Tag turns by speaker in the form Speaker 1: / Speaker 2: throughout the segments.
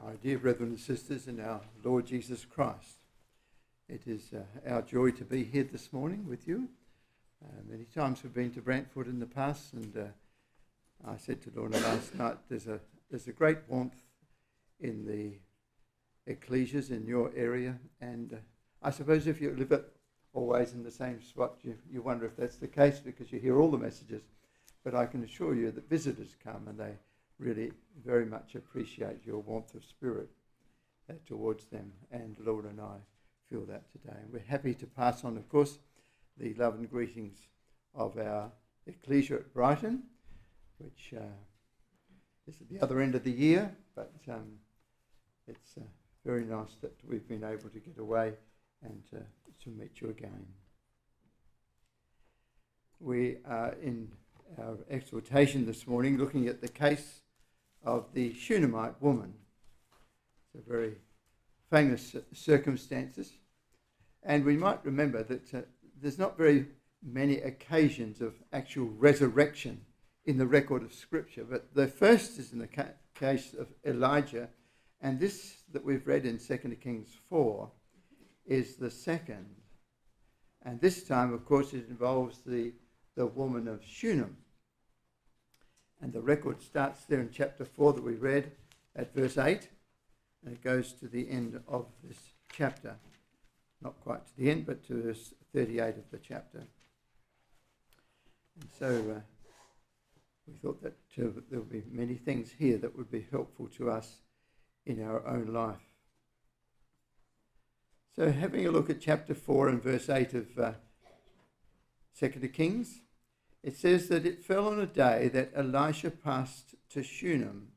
Speaker 1: My dear brethren and sisters in our Lord Jesus Christ, it is our joy to be here this morning with you. Many times we've been to Brantford in the past, and I said to Lorna last night, there's a great warmth in the ecclesias in your area, and I suppose if you live always in the same spot, you wonder if that's the case because you hear all the messages. But I can assure you that visitors come and they really very much appreciate your warmth of spirit towards them, and Lord and I feel that today. And we're happy to pass on, of course, the love and greetings of our ecclesia at Brighton, which is at the other end of the year, but it's very nice that we've been able to get away and to meet you again. We are in our exhortation this morning looking at the case of the Shunammite woman. It's a very famous circumstances, and we might remember that there's not very many occasions of actual resurrection in the record of Scripture, but the first is in the case of Elijah, and this that we've read in 2 Kings 4 is the second. And this time, of course, it involves the woman of Shunem. And the record starts there in chapter 4 that we read at verse 8, and it goes to the end of this chapter. Not quite to the end, but to verse 38 of the chapter. And so we thought that there would be many things here that would be helpful to us in our own life. So having a look at chapter 4 and verse 8 of 2 Kings, it says that it fell on a day that Elisha passed to Shunem,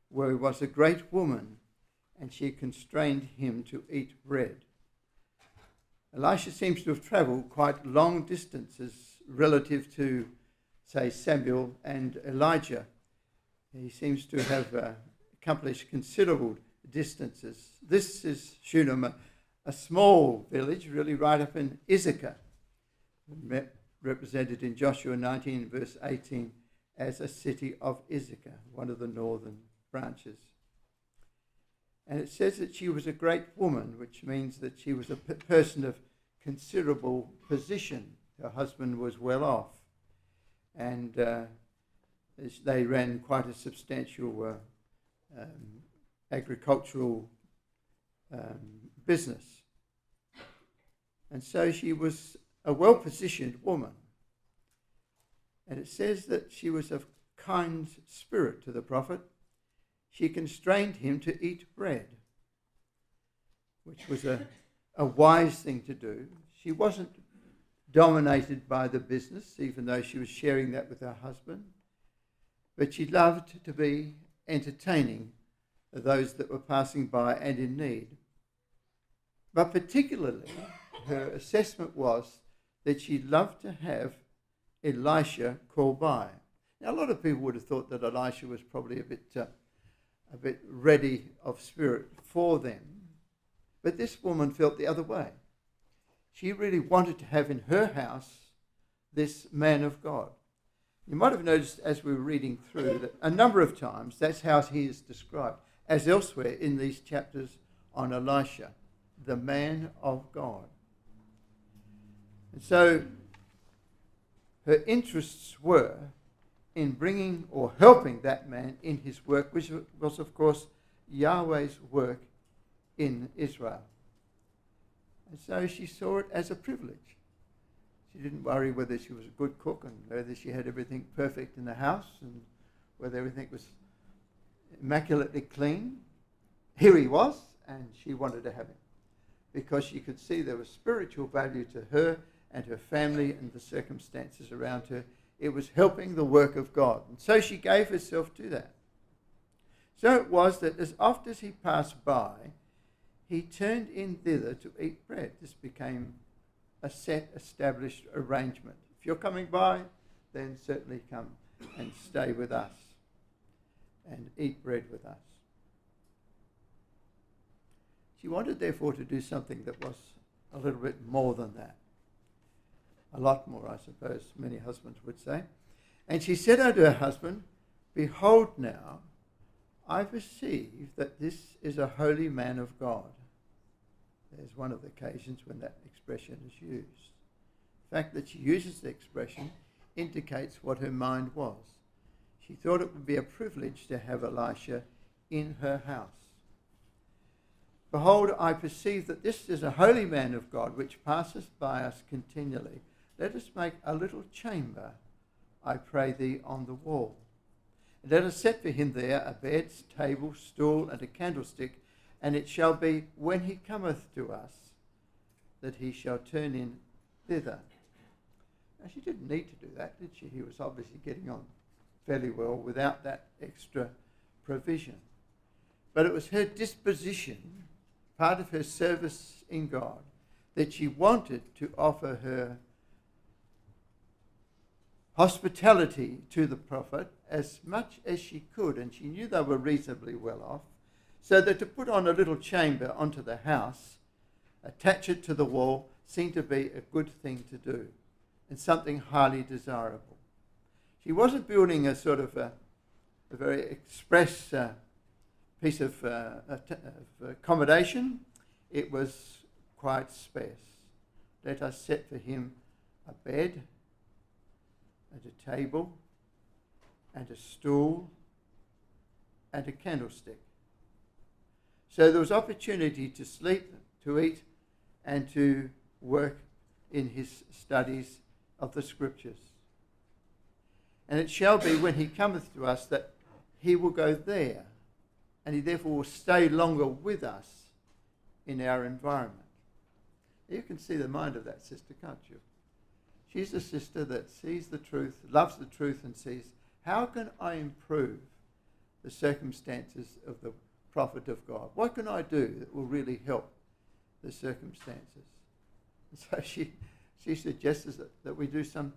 Speaker 1: where was a great woman, and she constrained him to eat bread. Elisha seems to have travelled quite long distances relative to, say, Samuel and Elijah. He seems to have accomplished considerable distances. This is Shunem, a small village, really right up in Issachar, represented in Joshua 19 verse 18 as a city of Issachar, one of the northern branches. And it says that she was a great woman, which means that she was a person of considerable position. Her husband was well off, and they ran quite a substantial agricultural business. And so she was a well-positioned woman. And it says that she was of kind spirit to the prophet. She constrained him to eat bread, which was a wise thing to do. She wasn't dominated by the business, even though she was sharing that with her husband. But she loved to be entertaining those that were passing by and in need. But particularly, her assessment was that she loved to have Elisha call by. Now, a lot of people would have thought that Elisha was probably a bit ready of spirit for them. But this woman felt the other way. She really wanted to have in her house this man of God. You might have noticed as we were reading through that a number of times that's how he is described, as elsewhere in these chapters on Elisha, the man of God. And so her interests were in bringing or helping that man in his work, which was, of course, Yahweh's work in Israel. And so she saw it as a privilege. She didn't worry whether she was a good cook and whether she had everything perfect in the house and whether everything was immaculately clean. Here he was, and she wanted to have him because she could see there was spiritual value to her and her family and the circumstances around her. It was helping the work of God. And so she gave herself to that. So it was that as oft as he passed by, he turned in thither to eat bread. This became a set, established arrangement. If you're coming by, then certainly come and stay with us and eat bread with us. She wanted, therefore, to do something that was a little bit more than that. A lot more, I suppose, many husbands would say. And she said unto her husband, Behold now, I perceive that this is a holy man of God. There's one of the occasions when that expression is used. The fact that she uses the expression indicates what her mind was. She thought it would be a privilege to have Elisha in her house. Behold, I perceive that this is a holy man of God, which passeth by us continually. Let us make a little chamber, I pray thee, on the wall. And let us set for him there a bed, table, stool, and a candlestick, and it shall be, when he cometh to us, that he shall turn in thither. Now, she didn't need to do that, did she? He was obviously getting on fairly well without that extra provision. But it was her disposition, part of her service in God, that she wanted to offer her hospitality to the prophet as much as she could, and she knew they were reasonably well off, so that to put on a little chamber onto the house, attach it to the wall, seemed to be a good thing to do and something highly desirable. She wasn't building a sort of a very express piece of accommodation. It was quite sparse. Let us set for him a bed and a table and a stool and a candlestick. So there was opportunity to sleep, to eat, and to work in his studies of the Scriptures. And it shall be, when he cometh to us, that he will go there, and he therefore will stay longer with us in our environment. You can see the mind of that sister, can't you? She's a sister that sees the truth, loves the truth, and sees, how can I improve the circumstances of the prophet of God? What can I do that will really help the circumstances? And so she suggests that we do some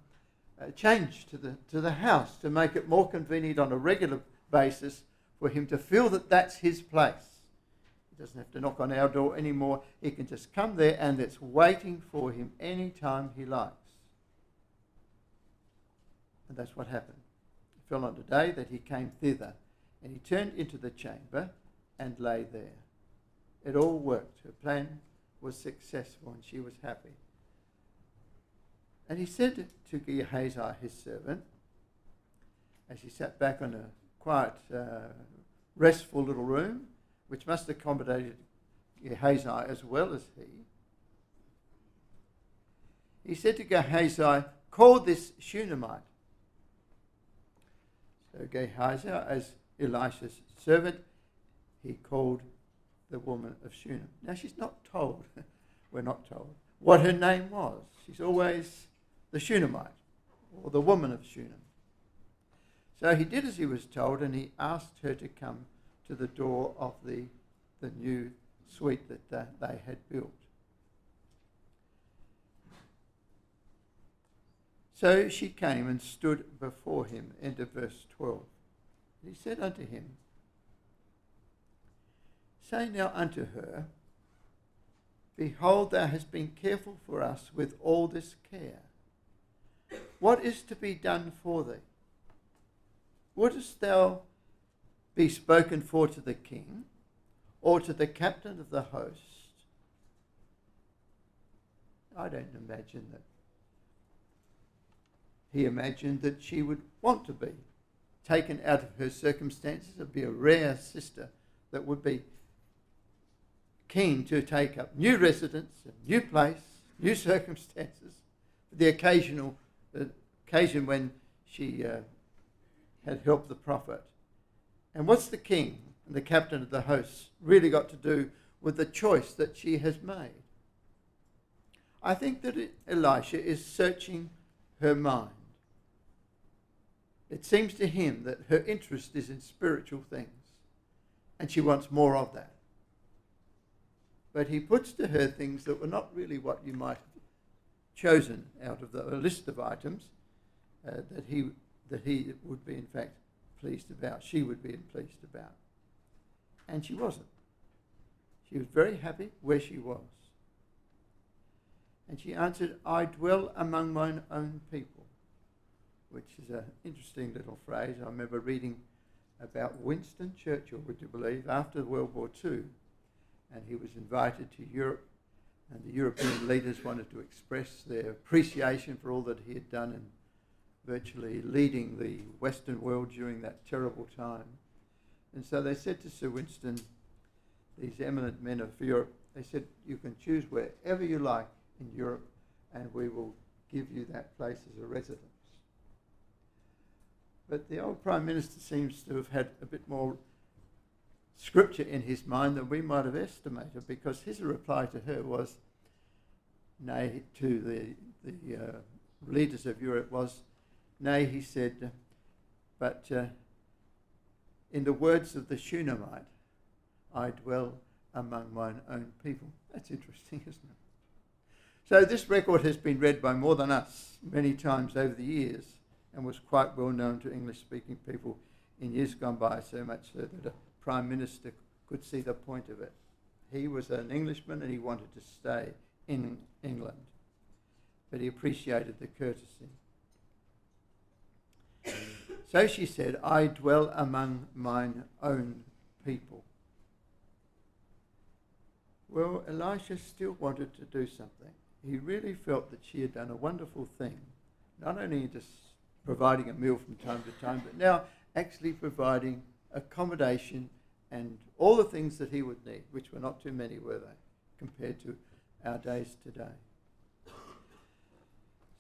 Speaker 1: change to the house to make it more convenient on a regular basis for him to feel that that's his place. He doesn't have to knock on our door anymore. He can just come there, and it's waiting for him any time he likes. And that's what happened. It fell on the day that he came thither, and he turned into the chamber and lay there. It all worked. Her plan was successful, and she was happy. And he said to Gehazi, his servant, as he sat back on a quiet, restful little room, which must have accommodated Gehazi as well as he said to Gehazi, call this Shunammite. So Gehazi, as Elisha's servant, he called the woman of Shunem. Now she's not told, we're not told, what her name was. She's always the Shunammite, or the woman of Shunem. So he did as he was told, and he asked her to come to the door of the new suite that they had built. So she came and stood before him. End of verse 12. He said unto him, say now unto her, behold, thou hast been careful for us with all this care. What is to be done for thee? Wouldest thou be spoken for to the king, or to the captain of the host? I don't imagine that. He imagined that she would want to be taken out of her circumstances. It would be a rare sister that would be keen to take up new residence, a new place, new circumstances, for the occasion when she had helped the prophet. And what's the king and the captain of the hosts really got to do with the choice that she has made? I think that Elisha is searching her mind. It seems to him that her interest is in spiritual things, and she wants more of that. But he puts to her things that were not really what you might have chosen out of the list of items that he would be in fact pleased about. She would be pleased about. And she wasn't. She was very happy where she was. And she answered, I dwell among mine own people, which is an interesting little phrase. I remember reading about Winston Churchill, would you believe, after World War II. And he was invited to Europe, and the European leaders wanted to express their appreciation for all that he had done in virtually leading the Western world during that terrible time. And so they said to Sir Winston, these eminent men of Europe, they said, you can choose wherever you like in Europe, and we will give you that place as a residence. But the old Prime Minister seems to have had a bit more scripture in his mind than we might have estimated, because his reply to her was, nay, to the leaders of Europe was, nay, he said, but in the words of the Shunemite, I dwell among mine own people. That's interesting, isn't it? So this record has been read by more than us many times over the years, and was quite well known to English-speaking people in years gone by, so much so that a Prime Minister could see the point of it. He was an Englishman and he wanted to stay in England, but he appreciated the courtesy. So she said, I dwell among mine own people. Well, Elisha still wanted to do something. He really felt that she had done a wonderful thing, not only just providing a meal from time to time, but now actually providing accommodation and all the things that he would need, which were not too many, were they, compared to our days today.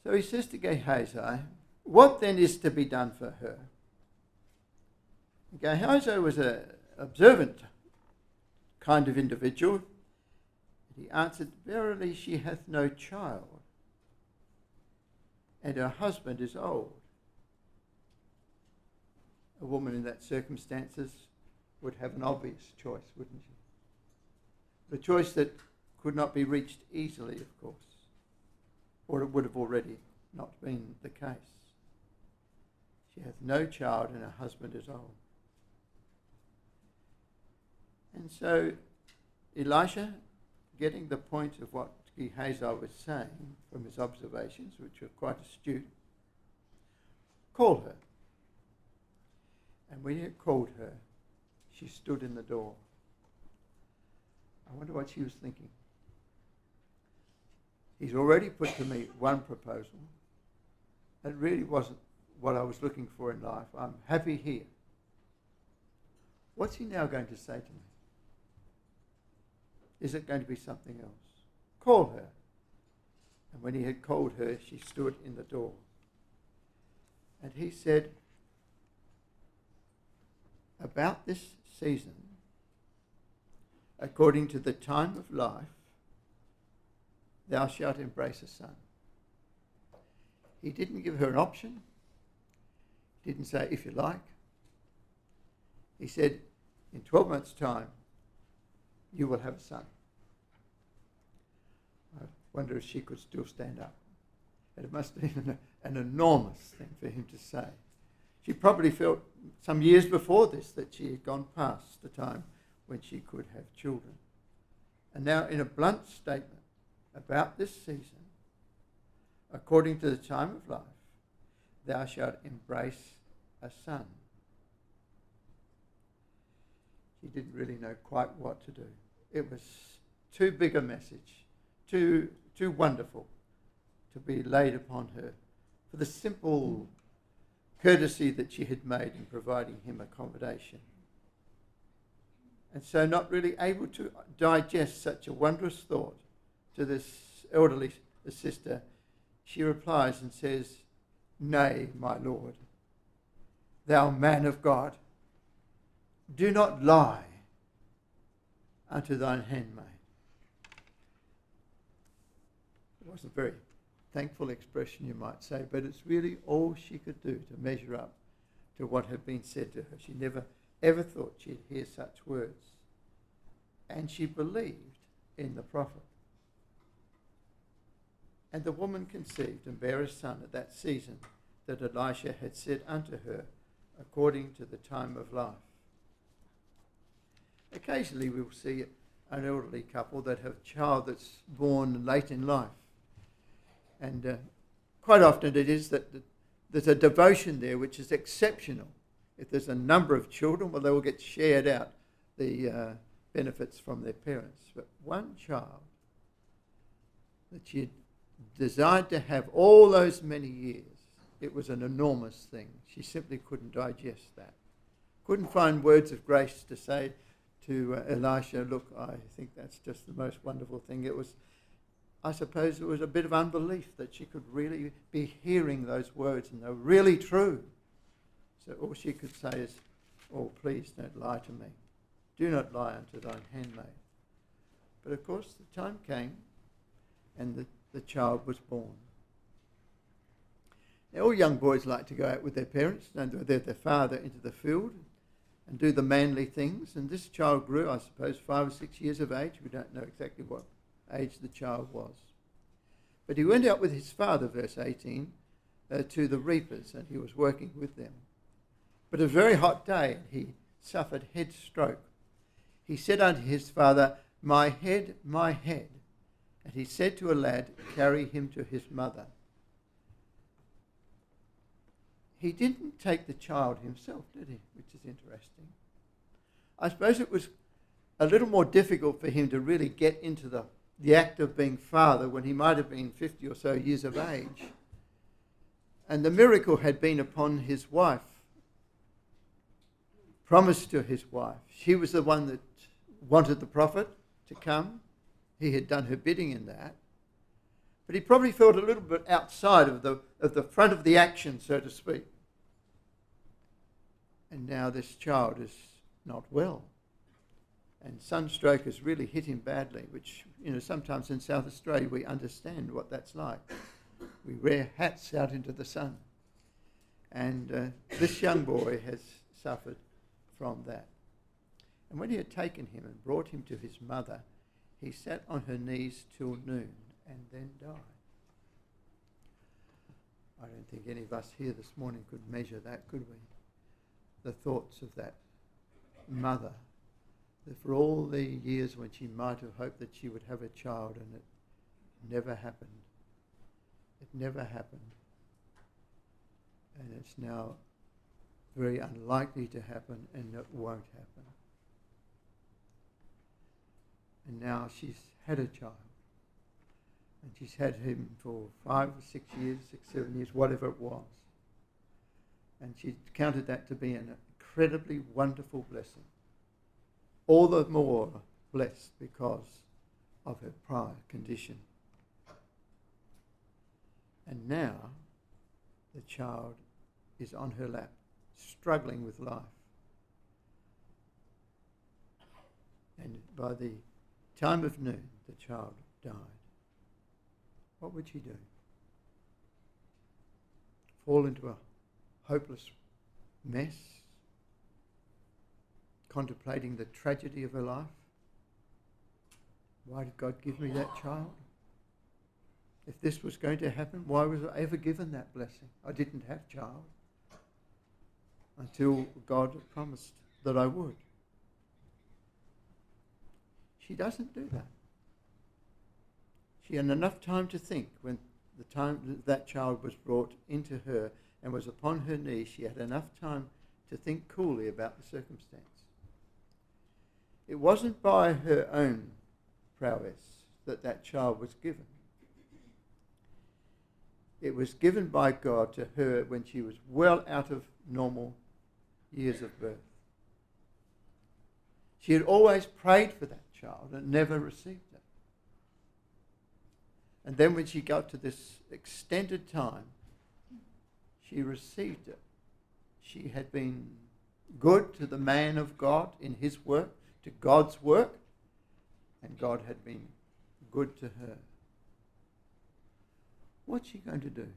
Speaker 1: So he says to Gehazi, what then is to be done for her? Gehazi was an observant kind of individual. He answered, verily she hath no child, and her husband is old. A woman in that circumstances would have an obvious choice, wouldn't she? The choice that could not be reached easily, of course, or it would have already not been the case. She hath no child and her husband is old. And so Elisha, getting the point of what Gehazi was saying from his observations, which were quite astute, called her. And when he had called her, she stood in the door. I wonder what she was thinking. He's already put to me one proposal. It really wasn't what I was looking for in life. I'm happy here. What's he now going to say to me? Is it going to be something else? Call her. And when he had called her, she stood in the door. And he said, about this season, according to the time of life, thou shalt embrace a son. He didn't give her an option. He didn't say, if you like. He said, in 12 months' time, you will have a son. I wonder if she could still stand up. It must have been an enormous thing for him to say. She probably felt some years before this that she had gone past the time when she could have children. And now in a blunt statement about this season, according to the time of life, thou shalt embrace a son. She didn't really know quite what to do. It was too big a message, too wonderful to be laid upon her for the simple courtesy that she had made in providing him accommodation. And so not really able to digest such a wondrous thought to this elderly sister, she replies and says, nay, my Lord, thou man of God, do not lie unto thine handmaid. It wasn't a very thankful expression, you might say, but it's really all she could do to measure up to what had been said to her. She never ever thought she'd hear such words. And she believed in the prophet. And the woman conceived and bare a son at that season that Elisha had said unto her, according to the time of life. Occasionally we'll see an elderly couple that have a child that's born late in life. And quite often it is that there's a devotion there which is exceptional If there's a number of children, well, they will get shared out the benefits from their parents. But one child that she had desired to have all those many years, it was an enormous thing. She simply couldn't digest that. Couldn't find words of grace to say to Elisha, look, I think that's just the most wonderful thing. It was, I suppose it was a bit of unbelief that she could really be hearing those words and they're really true. So all she could say is, oh, please don't lie to me. Do not lie unto thine handmaid. But of course the time came and the child was born. Now all young boys like to go out with their parents and with their father into the field and do the manly things. And this child grew, I suppose, 5 or 6 years of age. We don't know exactly what age the child was. But he went out with his father, verse 18, to the reapers, and he was working with them. But a very hot day, and he suffered head stroke. He said unto his father, my head, my head. And he said to a lad, carry him to his mother. He didn't take the child himself, did he? Which is interesting. I suppose it was a little more difficult for him to really get into the act of being father when he might have been 50 or so years of age. And the miracle had been upon his wife, promised to his wife. She was the one that wanted the prophet to come. He had done her bidding in that. But he probably felt a little bit outside of the front of the action, so to speak. And now this child is not well. And sunstroke has really hit him badly, which, sometimes in South Australia we understand what that's like. We wear hats out into the sun. And this young boy has suffered from that. And when he had taken him and brought him to his mother, he sat on her knees till noon and then died. I don't think any of us here this morning could measure that, could we? The thoughts of that mother, that for all the years when she might have hoped that she would have a child and it never happened. It never happened. And it's now very unlikely to happen, and it won't happen. And now she's had a child. And she's had him for 5 or 6 years, 6, 7 years, whatever it was. And she counted that to be an incredibly wonderful blessing. All the more blessed because of her prior condition. And now the child is on her lap, struggling with life. And by the time of noon, the child died. What would she do? Fall into a hopeless mess, contemplating the tragedy of her life? Why did God give me that child? If this was going to happen, why was I ever given that blessing? I didn't have child until God promised that I would. She doesn't do that. She had enough time to think when the time that child was brought into her and was upon her knees. She had enough time to think coolly about the circumstance. It wasn't by her own prowess that child was given. It was given by God to her when she was well out of normal years of birth. She had always prayed for that child and never received it. And then when she got to this extended time, she received it. She had been good to the man of God in his work, to God's work, and God had been good to her. What's she going to do?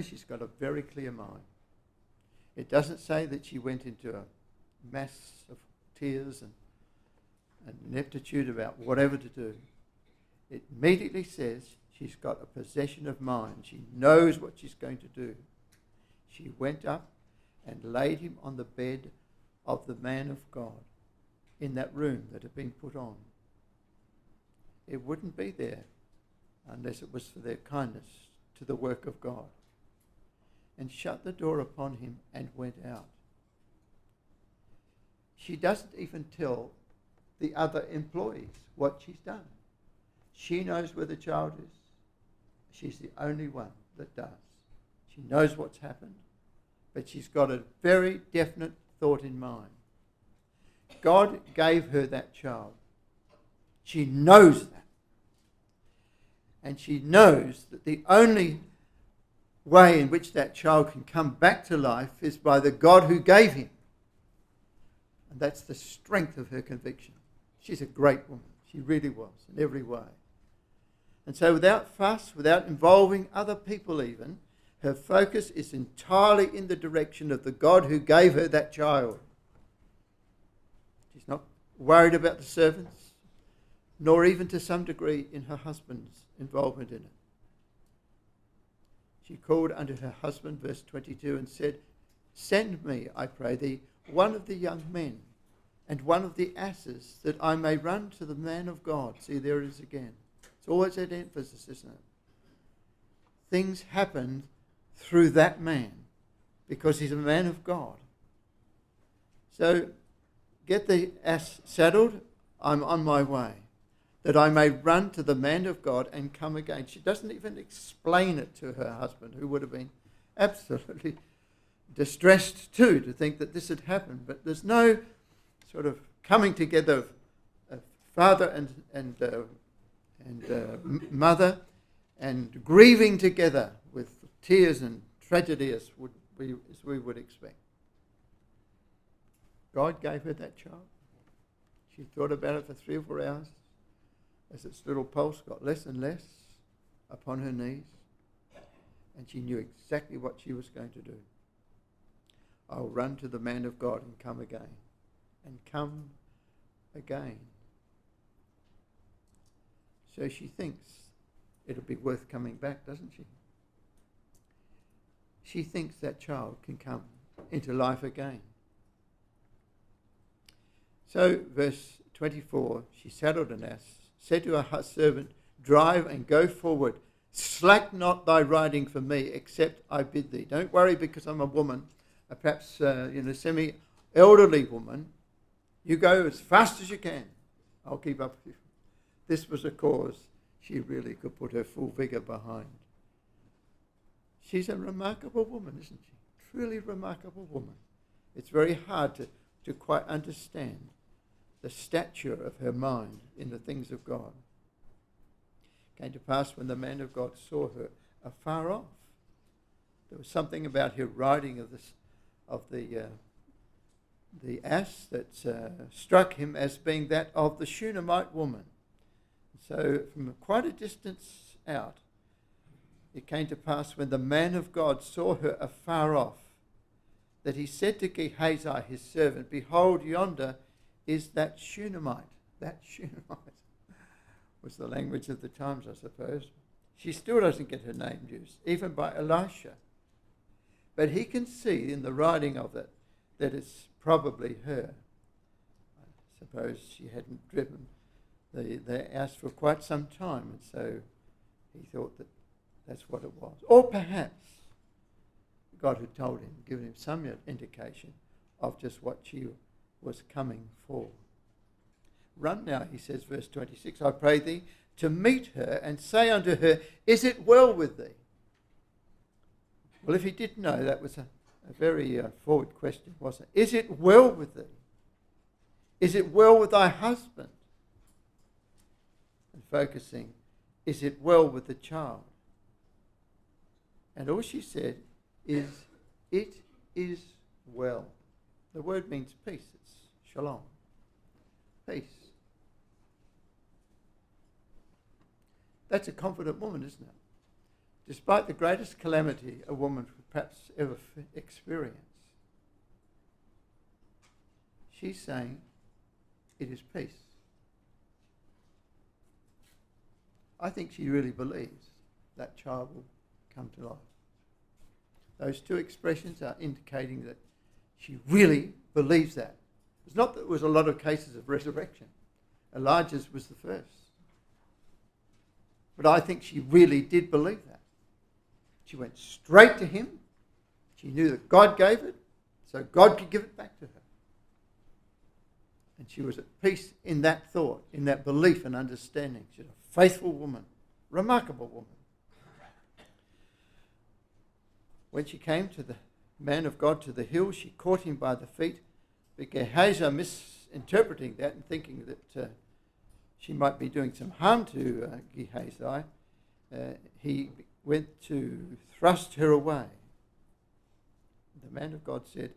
Speaker 1: She's got a very clear mind. It doesn't say that she went into a mass of tears and ineptitude about whatever to do. It immediately says she's got a possession of mind. She knows what she's going to do. She went up and laid him on the bed of the man of God in that room that had been put on. It wouldn't be there unless it was for their kindness to the work of God. and shut the door upon him and went out. She doesn't even tell the other employees what she's done. She knows where the child is. She's the only one that does. She knows what's happened, but she's got a very definite thought in mind. God gave her that child. She knows that. And she knows that the only way in which that child can come back to life is by the God who gave him. And that's the strength of her conviction. She's a great woman. She really was, in every way. And so without fuss, without involving other people even, her focus is entirely in the direction of the God who gave her that child. She's not worried about the servants, nor even to some degree in her husband's involvement in it. She called unto her husband, verse 22, and said, Send me, I pray thee, one of the young men and one of the asses, that I may run to the man of God. See, there it is again. It's always that emphasis, isn't it? Things happened through that man because he's a man of God. So get the ass saddled. I'm on my way, that I may run to the man of God and come again. She doesn't even explain it to her husband, who would have been absolutely distressed too to think that this had happened. But there's no sort of coming together of father and mother and grieving together with tears and tragedy as we would expect. God gave her that child. She thought about it for 3 or 4 hours as its little pulse got less and less upon her knees, and she knew exactly what she was going to do. I'll run to the man of God and come again. And come again. So she thinks it'll be worth coming back, doesn't she? She thinks that child can come into life again. So, verse 24, she saddled an ass, said to her servant, Drive and go forward. Slack not thy riding for me, except I bid thee. Don't worry because I'm a woman, perhaps semi-elderly woman. You go as fast as you can. I'll keep up with you. This was a cause she really could put her full vigour behind. She's a remarkable woman, isn't she? Truly remarkable woman. It's very hard to quite understand the stature of her mind in the things of God. It came to pass when the man of God saw her afar off. There was something about her riding of the ass that struck him as being that of the Shunammite woman. So from quite a distance out, it came to pass when the man of God saw her afar off, that he said to Gehazi his servant, Behold, yonder is that Shunammite. That Shunammite was the language of the times, I suppose. She still doesn't get her name used, even by Elisha. But he can see in the writing of it that it's probably her. I suppose she hadn't driven the ass for quite some time, and so he thought that that's what it was. Or perhaps God had told him, given him some indication of just what she was coming for. Run now, he says, verse 26, I pray thee, to meet her and say unto her, Is it well with thee? Well, if he did know, that was a very forward question, wasn't it? Is it well with thee? Is it well with thy husband? And focusing, is it well with the child? And all she said is, it is well. The word means peace. It's shalom. Peace. That's a confident woman, isn't it? Despite the greatest calamity a woman could perhaps ever experience, she's saying, it is peace. I think she really believes that child will come to life. Those two expressions are indicating that she really believes that. It's not that there was a lot of cases of resurrection. Elijah's was the first. But I think she really did believe that. She went straight to him She knew that God gave it, so God could give it back to her. And she was at peace in that thought, in that belief and understanding. She's a faithful woman, remarkable woman. When she came to the man of God to the hill, she caught him by the feet. But Gehazi, misinterpreting that and thinking that she might be doing some harm to Gehazi, he went to thrust her away. The man of God said,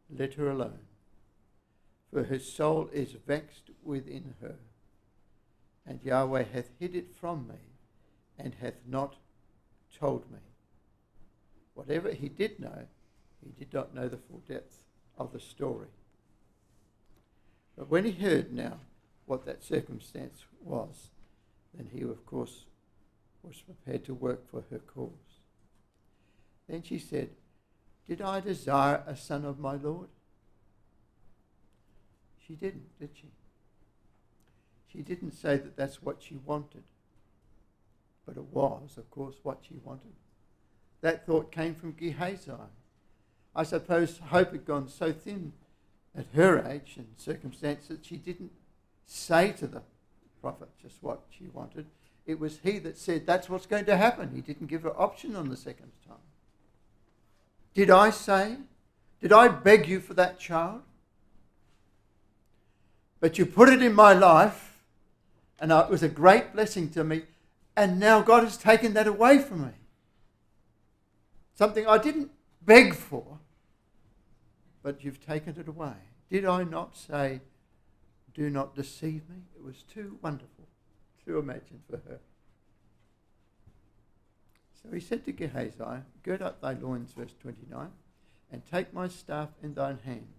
Speaker 1: "Let her alone, for her soul is vexed within her, and Yahweh hath hid it from me, and hath not told me." Whatever he did know, he did not know the full depth of the story. But when he heard now what that circumstance was, then he, of course, was prepared to work for her cause. Then she said, "Did I desire a son of my Lord?" She didn't, did she? She didn't say that that's what she wanted. But it was, of course, what she wanted. That thought came from Gehazi. I suppose hope had gone so thin at her age and circumstance that she didn't say to the prophet just what she wanted. It was he that said, "That's what's going to happen." He didn't give her option on the second time. Did I say? Did I beg you for that child? But you put it in my life, and it was a great blessing to me, and now God has taken that away from me. Something I didn't beg for, but you've taken it away. Did I not say, "Do not deceive me"? It was too wonderful to imagine for her. So he said to Gehazi, "Gird up thy loins," verse 29, "and take my staff in thine hand,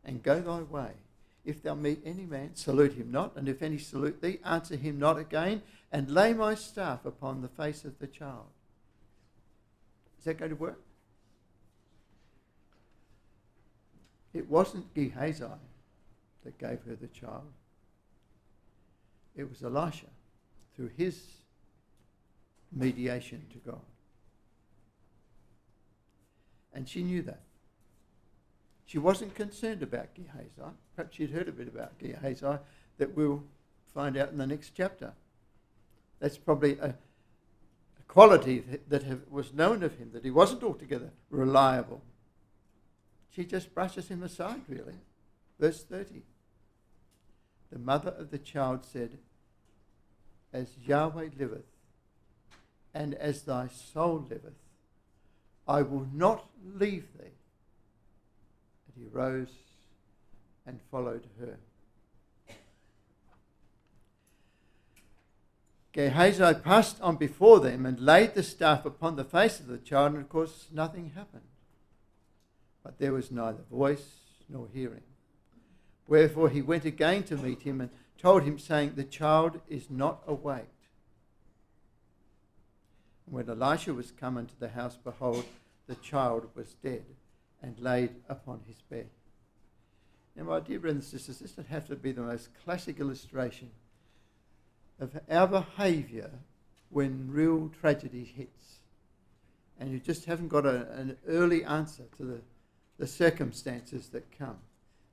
Speaker 1: and go thy way. If thou meet any man, salute him not, and if any salute thee, answer him not again, and lay my staff upon the face of the child." Is that going to work? It wasn't Gehazi that gave her the child. It was Elisha, through his mediation to God. And she knew that. She wasn't concerned about Gehazi. Perhaps she'd heard a bit about Gehazi that we'll find out in the next chapter. That's probably a quality that was known of him, that he wasn't altogether reliable. She just brushes him aside, really. Verse 30. The mother of the child said, "As Yahweh liveth, and as thy soul liveth, I will not leave thee." And he rose and followed her. Gehazi passed on before them and laid the staff upon the face of the child, and of course nothing happened. But there was neither voice nor hearing. Wherefore he went again to meet him and told him, saying, "The child is not awaked." And when Elisha was come into the house, behold, the child was dead and laid upon his bed. Now, my dear brothers and sisters, this would have to be the most classic illustration of our behaviour when real tragedy hits and you just haven't got an early answer to the circumstances that come.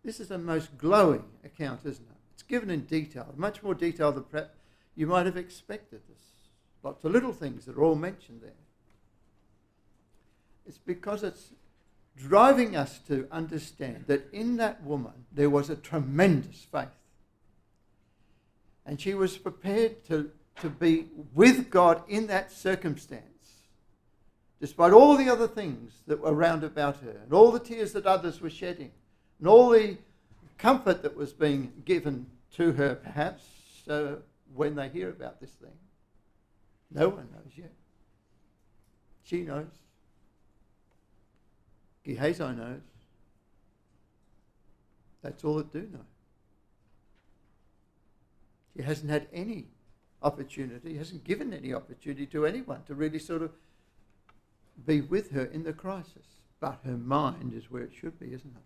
Speaker 1: This is a most glowing account, isn't it? It's given in detail, much more detail than perhaps you might have expected. There's lots of little things that are all mentioned there. It's because it's driving us to understand that in that woman there was a tremendous faith. And she was prepared to be with God in that circumstance, despite all the other things that were round about her, and all the tears that others were shedding, and all the comfort that was being given to her, perhaps, when they hear about this thing. No one knows yet. She knows. Gehazi knows. That's all that do know. He hasn't had any opportunity, he hasn't given any opportunity to anyone to really sort of be with her in the crisis. But her mind is where it should be, isn't it?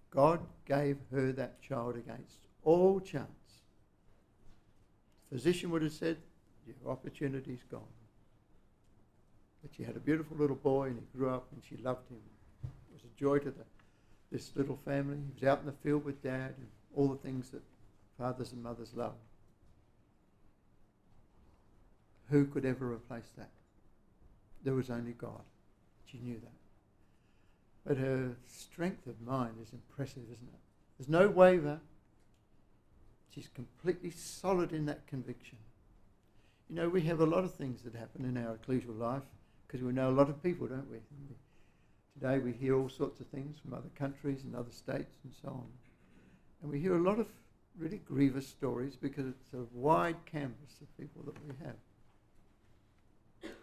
Speaker 1: God gave her that child against all chance. The physician would have said, "Your opportunity's gone." But she had a beautiful little boy, and he grew up, and she loved him. It was a joy to this little family. He was out in the field with Dad, and all the things that fathers and mothers love. Who could ever replace that? There was only God. She knew that. But her strength of mind is impressive, isn't it? There's no waver. She's completely solid in that conviction. You know, we have a lot of things that happen in our ecclesial life because we know a lot of people, don't we? Today we hear all sorts of things from other countries and other states and so on. And we hear a lot of really grievous stories because it's a wide canvas of people that we have.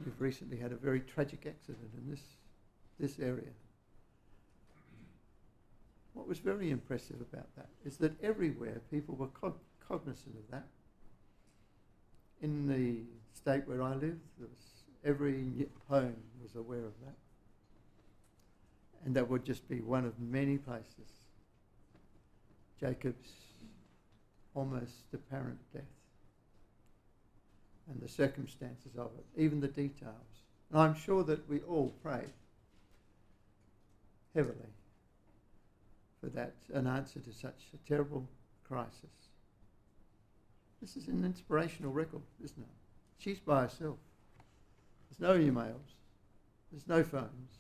Speaker 1: We've recently had a very tragic accident in this area. What was very impressive about that is that everywhere people were cognizant of that. In the state where I live, every home was aware of that. And that would just be one of many places. Jacob's almost apparent death. And the circumstances of it, even the details. And I'm sure that we all prayed heavily for that, an answer to such a terrible crisis. This is an inspirational record, isn't it? She's by herself. There's no emails. There's no phones.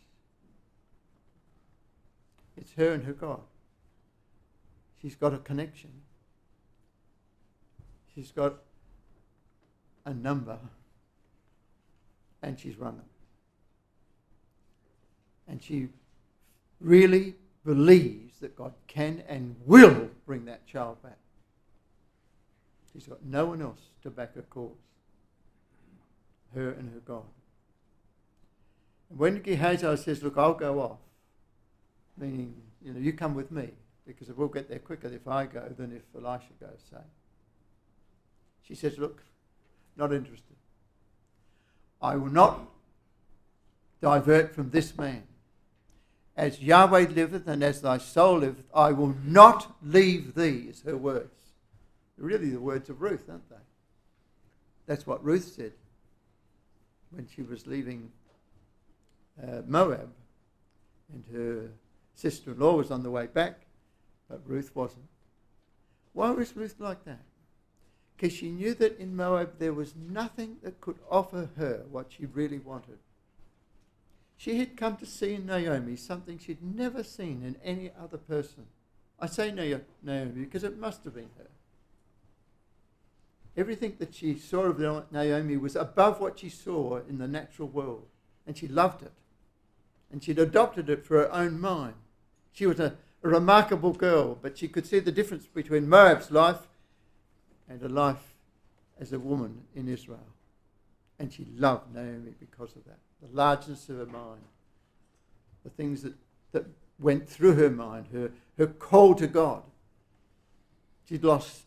Speaker 1: It's her and her God. She's got a connection. She's got a number, and she's rung it. And she really believes that God can and will bring that child back. She's got no one else to back her cause. Her and her God. And when Gehazi says, look, I'll go off, meaning, you come with me, because we'll get there quicker if I go than if Elisha goes, say. She says, look, not interested. I will not divert from this man. As Yahweh liveth and as thy soul liveth, I will not leave thee, is her words. They're really the words of Ruth, aren't they? That's what Ruth said when she was leaving Moab, and her sister-in-law was on the way back, but Ruth wasn't. Why was Ruth like that? Because she knew that in Moab there was nothing that could offer her what she really wanted. She had come to see in Naomi something she'd never seen in any other person. I say Naomi because it must have been her. Everything that she saw of Naomi was above what she saw in the natural world. And she loved it. And she'd adopted it for her own mind. She was a remarkable girl, but she could see the difference between Moab's life and a life as a woman in Israel. And she loved Naomi because of that. The largeness of her mind. The things that went through her mind. Her call to God. She'd lost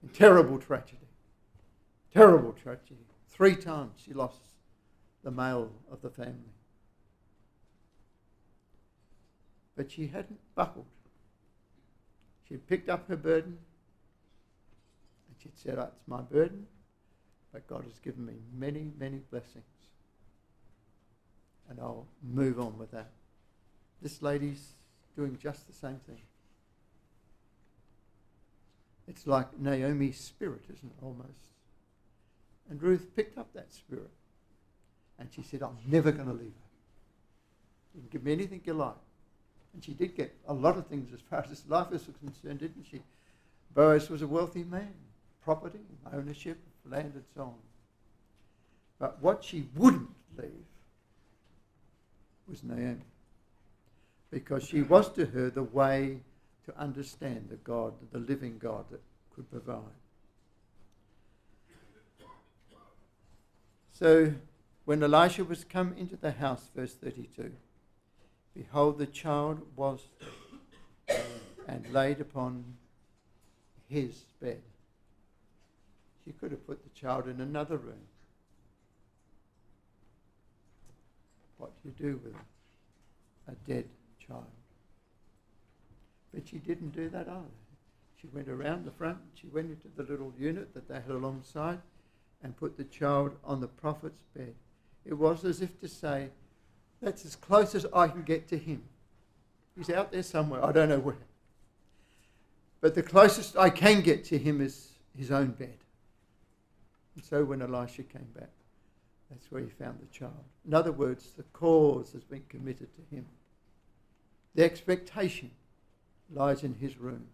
Speaker 1: in terrible tragedy. Terrible tragedy. 3 times she lost the male of the family. But she hadn't buckled. She had picked up her burden and she'd said, oh, it's my burden, but God has given me many, many blessings. And I'll move on with that. This lady's doing just the same thing. It's like Naomi's spirit, isn't it, almost? And Ruth picked up that spirit. And she said, I'm never going to leave her. You can give me anything you like. And she did get a lot of things as far as life is concerned, didn't she? Boaz was a wealthy man. Property, ownership, land and so on. But what she wouldn't leave was Naomi. Because she was to her the way to understand the God, the living God that could provide. So when Elisha was come into the house, verse 32, behold, the child was and laid upon his bed. She could have put the child in another room. What do you do with a dead child? But she didn't do that either. She went around the front, she went into the little unit that they had alongside and put the child on the prophet's bed. It was as if to say, that's as close as I can get to him. He's out there somewhere, I don't know where. But the closest I can get to him is his own bed. And so when Elisha came back, that's where he found the child. In other words, the cause has been committed to him. The expectation lies in his room.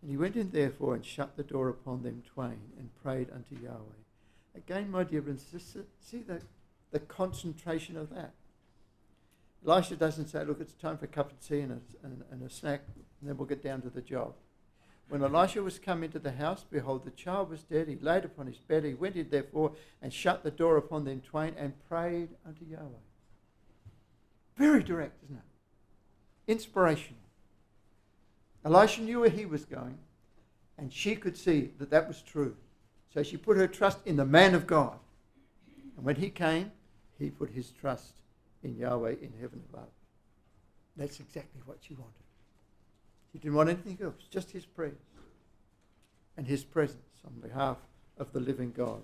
Speaker 1: And he went in therefore and shut the door upon them twain and prayed unto Yahweh. Again, my dear brothers and sisters, see the concentration of that. Elisha doesn't say, look, it's time for a cup of tea and a snack, and then we'll get down to the job. When Elisha was come into the house, behold, the child was dead. He laid upon his bed. He went in therefore and shut the door upon them twain and prayed unto Yahweh. Very direct, isn't it? Inspirational. Elisha knew where he was going, and she could see that that was true. So she put her trust in the man of God. And when he came, he put his trust in Yahweh in heaven above. That's exactly what she wanted. She didn't want anything else, just his prayers and his presence on behalf of the living God.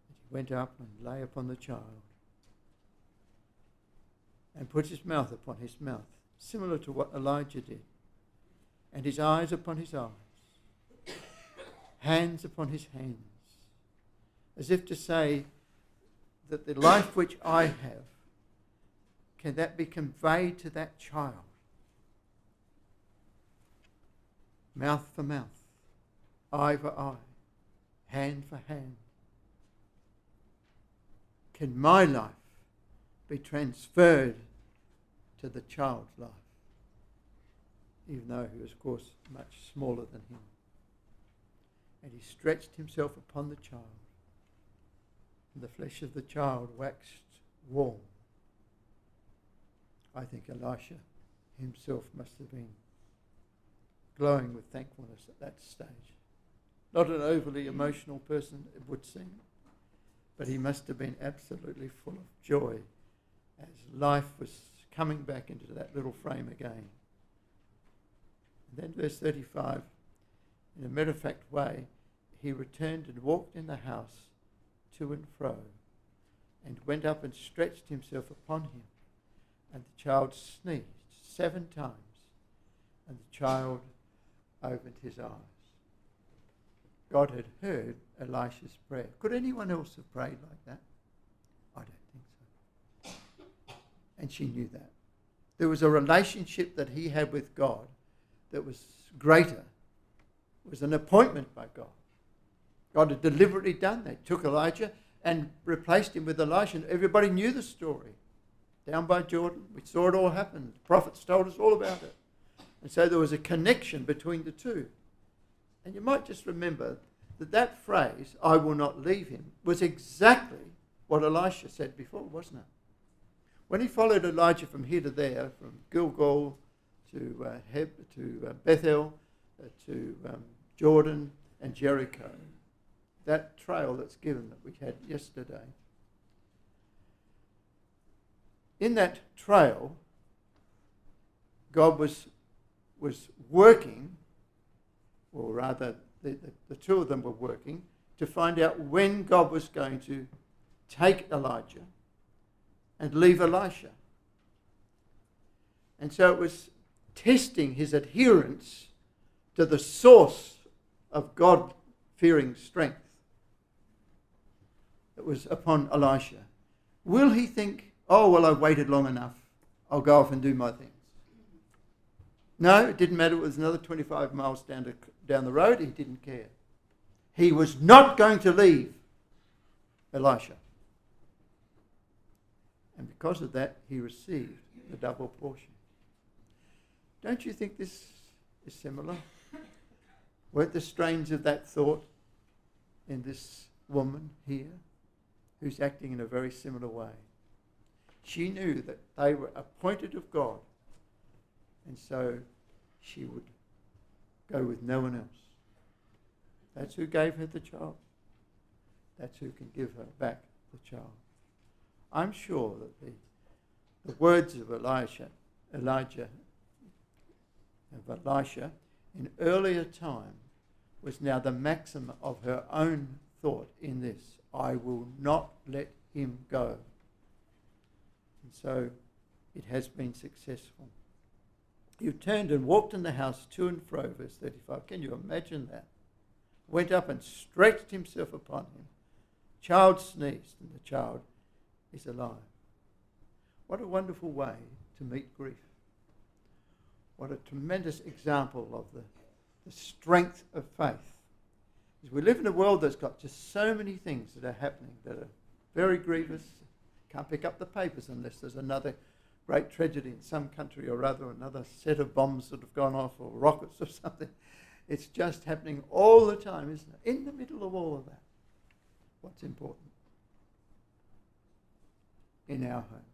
Speaker 1: And he went up and lay upon the child and put his mouth upon his mouth, similar to what Elijah did, and his eyes upon his eyes, hands upon his hands, as if to say that the life which I have, can that be conveyed to that child? Mouth for mouth, eye for eye, hand for hand. Can my life be transferred to the child's life? Even though he was, of course, much smaller than him. And he stretched himself upon the child, and the flesh of the child waxed warm. I think Elisha himself must have been glowing with thankfulness at that stage. Not an overly emotional person, it would seem, but he must have been absolutely full of joy as life was coming back into that little frame again. And then verse 35, in a matter-of-fact way, he returned and walked in the house to and fro, and went up and stretched himself upon him. And the child sneezed 7 times, and the child opened his eyes. God had heard Elisha's prayer. Could anyone else have prayed like that? I don't think so. And she knew that. There was a relationship that he had with God that was greater. It was an appointment by God. God had deliberately done that. Took Elijah and replaced him with Elisha. And everybody knew the story. Down by Jordan, we saw it all happen. The prophets told us all about it. And so there was a connection between the two. And you might just remember that that phrase, I will not leave him, was exactly what Elisha said before, wasn't it? When he followed Elijah from here to there, from Gilgal to Bethel, to Jordan and Jericho, that trail that's given that we had yesterday, in that trail, God was working, or rather the two of them were working, to find out when God was going to take Elijah and leave Elisha. And so it was testing his adherence to the source of God-fearing strength that was upon Elisha. Will he think, oh, well, I've waited long enough, I'll go off and do my things? No, it didn't matter. It was another 25 miles down the road. He didn't care. He was not going to leave Elisha. And because of that, he received the double portion. Don't you think this is similar? Weren't the strains of that thought in this woman here, who's acting in a very similar way? She knew that they were appointed of God, and so she would go with no one else. That's who gave her the child. That's who can give her back the child. I'm sure that the words of Elisha in earlier time was now the maxim of her own thought in this: I will not let him go. And so it has been successful. He turned and walked in the house to and fro, verse 35. Can you imagine that? Went up and stretched himself upon him. Child sneezed, and the child is alive. What a wonderful way to meet grief. What a tremendous example of the strength of faith. As we live in a world that's got just so many things that are happening that are very grievous. Can't pick up the papers unless there's another great tragedy in some country or other, another set of bombs that have gone off or rockets or something. It's just happening all the time, isn't it? In the middle of all of that, what's important? In our homes.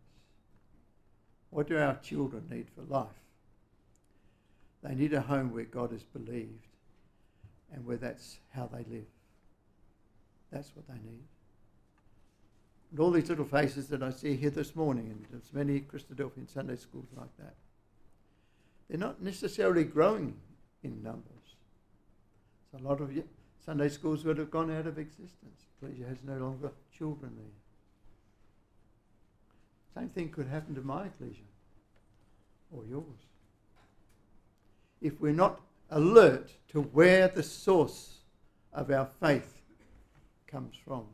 Speaker 1: What do our children need for life? They need a home where God is believed and where that's how they live. That's what they need. And all these little faces that I see here this morning, and there's many Christadelphian Sunday schools like that, they're not necessarily growing in numbers. So a lot of Sunday schools would have gone out of existence. Ecclesia has no longer children there. Same thing could happen to my ecclesia or yours. If we're not alert to where the source of our faith comes from.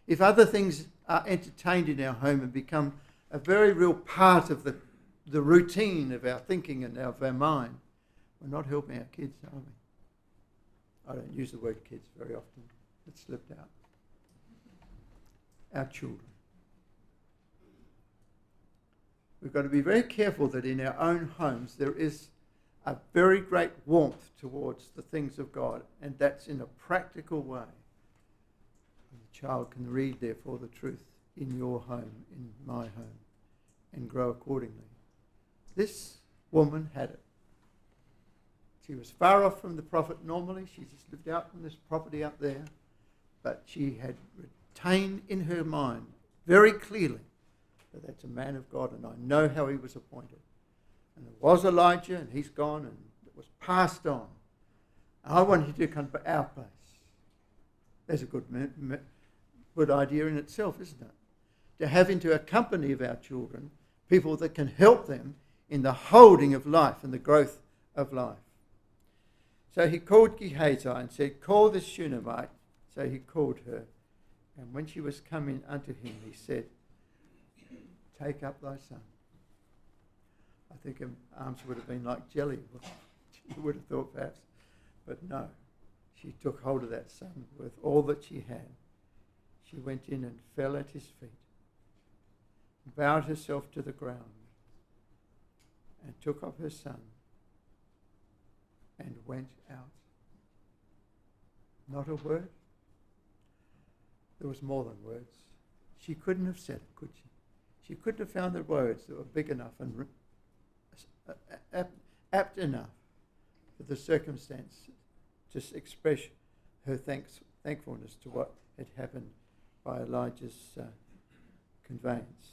Speaker 1: If other things are entertained in our home and become a very real part of the routine of our thinking and of our mind, we're not helping our kids, are we? I don't use the word kids very often. It slipped out. Our children. We've got to be very careful that in our own homes there is a very great warmth towards the things of God, and that's in a practical way. And the child can read, therefore, the truth in your home, in my home, and grow accordingly. This woman had it. She was far off from the prophet normally. She just lived out in this property up there. But she had retained in her mind very clearly that that's a man of God, and I know how he was appointed. And it was Elijah, and he's gone, and it was passed on. I want him to come to our place. There's a good idea in itself, isn't it? To have into a company of our children people that can help them in the holding of life and the growth of life. So he called Gehazi and said, call this Shunammite. So he called her. And when she was coming unto him, he said, take up thy son. I think her arms would have been like jelly. You would have thought perhaps. But no. She took hold of that son with all that she had. She went in and fell at his feet, bowed herself to the ground, and took up her son and went out. Not a word. There was more than words. She couldn't have said it, could she? She couldn't have found the words that were big enough and apt enough for the circumstance to express her thankfulness to what had happened by Elijah's conveyance.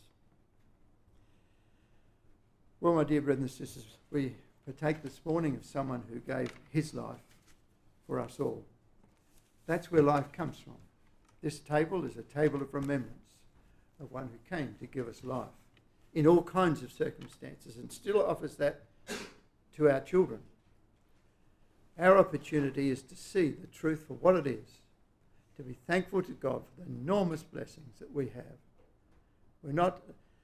Speaker 1: Well, my dear brothers and sisters, we partake this morning of someone who gave his life for us all. That's where life comes from. This table is a table of remembrance of one who came to give us life in all kinds of circumstances and still offers that to our children. Our opportunity is to see the truth for what it is, to be thankful to God for the enormous blessings that we have. We're not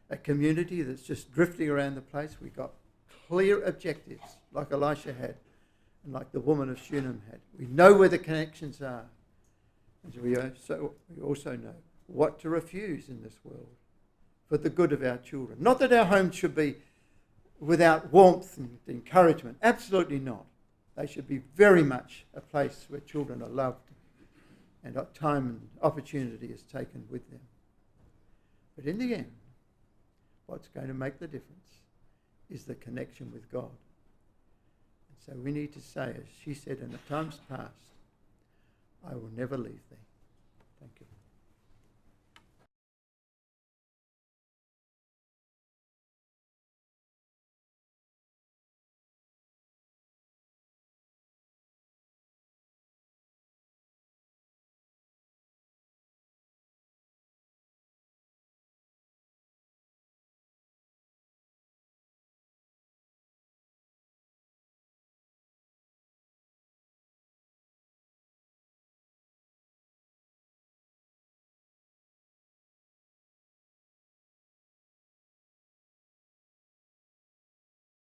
Speaker 1: a community that's just drifting around the place. We've got clear objectives, like Elisha had, and like the woman of Shunem had. We know where the connections are. And we also know what to refuse in this world for the good of our children. Not that our homes should be without warmth and encouragement. Absolutely not. They should be very much a place where children are loved and time and opportunity is taken with them. But in the end, what's going to make the difference is the connection with God. And so we need to say, as she said in the times past, I will never leave thee. Thank you.